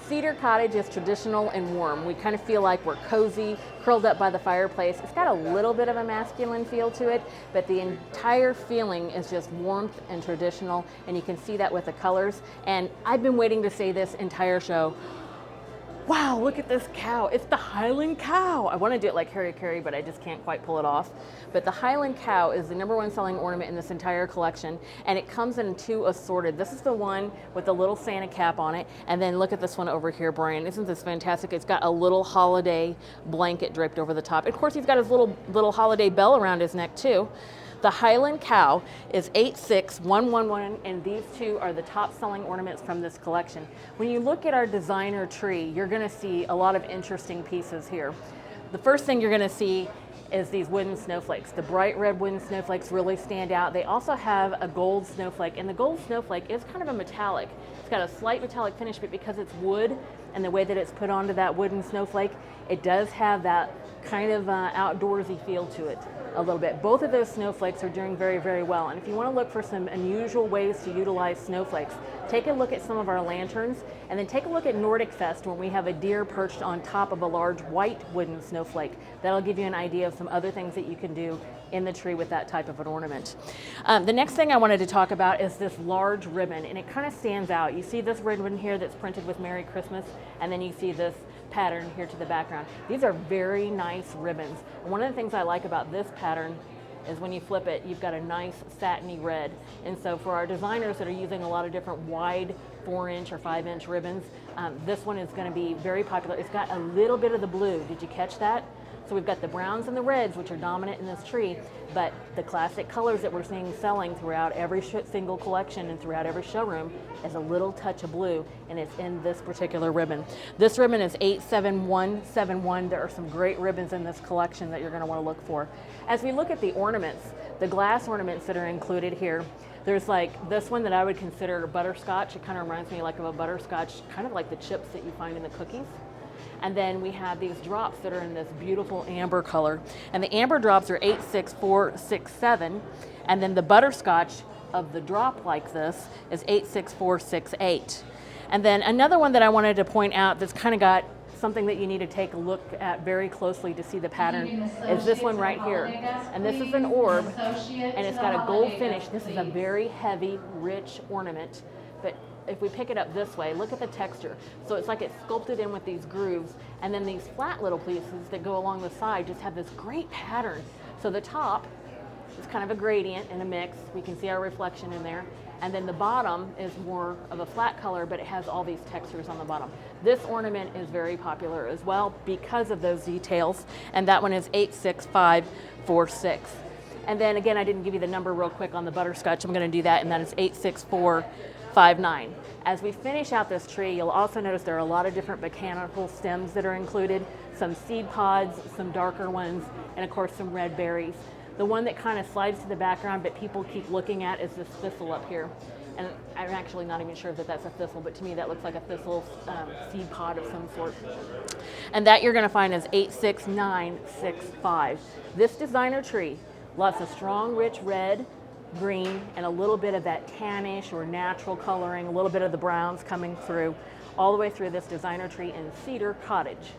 Cedar Cottage is traditional and warm. We kind of feel like we're cozy, curled up by the fireplace. It's got a little bit of a masculine feel to it, but the entire feeling is just warmth and traditional, and you can see that with the colors. And I've been waiting to say this entire show. Wow, look at this cow. It's the Highland cow. I want to do it like Harry Carey, but I just can't quite pull it off. But the Highland cow is the #1 selling ornament in this entire collection, and it comes in two assorted. This is the one with the little Santa cap on it, and then look at this one over here, Brian. Isn't this fantastic? It's got a little holiday blanket draped over the top. Of course, he's got his little holiday bell around his neck too. The Highland cow is 86111, and these two are the top selling ornaments from this collection. When you look at our designer tree, you're going to see a lot of interesting pieces here. The first thing you're going to see is these wooden snowflakes. The bright red wooden snowflakes really stand out. They also have a gold snowflake, and the gold snowflake is kind of a metallic. It's got a slight metallic finish, but because it's wood and the way that it's put onto that wooden snowflake, it does have that kind of outdoorsy feel to it a little bit. Both of those snowflakes are doing very, very well. And if you want to look for some unusual ways to utilize snowflakes, take a look at some of our lanterns, and then take a look at Nordic Fest when we have a deer perched on top of a large white wooden snowflake. That'll give you an idea of some other things that you can do in the tree with that type of an ornament. The next thing I wanted to talk about is this large ribbon, and it kind of stands out. You see this ribbon here that's printed with Merry Christmas, and then you see this pattern here to the background. These are very nice ribbons. And one of the things I like about this pattern is when you flip it, you've got a nice satiny red. And so for our designers that are using a lot of different wide 4-inch or 5-inch ribbons, this one is going to be very popular. It's got a little bit of the blue. Did you catch that? So we've got the browns and the reds, which are dominant in this tree, but the classic colors that we're seeing selling throughout every single collection and throughout every showroom is a little touch of blue, and it's in this particular ribbon. This ribbon is 87171. There are some great ribbons in this collection that you're going to want to look for. As we look at the ornaments, the glass ornaments that are included here, there's like this one that I would consider butterscotch. It kind of reminds me like of a butterscotch, kind of like the chips that you find in the cookies. And then we have these drops that are in this beautiful amber color. And the amber drops are 86467. And then the butterscotch of the drop like this is 86468. And then another one that I wanted to point out that's kind of got something that you need to take a look at very closely to see the pattern is this one right here. And this is an orb, and it's got a gold finish. This is a very heavy, rich ornament. But if we pick it up this way, look at the texture. So it's like it's sculpted in with these grooves, and then these flat little pieces that go along the side just have this great pattern. So the top is kind of a gradient and a mix. We can see our reflection in there. And then the bottom is more of a flat color, but it has all these textures on the bottom. This ornament is very popular as well because of those details, and that one is 86546. And then again, I didn't give you the number real quick on the butterscotch. I'm going to do that, and that is 86459. As we finish out this tree, you'll also notice there are a lot of different botanical stems that are included, some seed pods, some darker ones, and of course some red berries. The one that kind of slides to the background but people keep looking at is this thistle up here. And I'm actually not even sure that that's a thistle, but to me that looks like a thistle seed pod of some sort. And that you're going to find is 86965. This designer tree, lots of strong, rich red, green, and a little bit of that tannish or natural coloring, a little bit of the browns coming through, all the way through this designer tree in Cedar Cottage.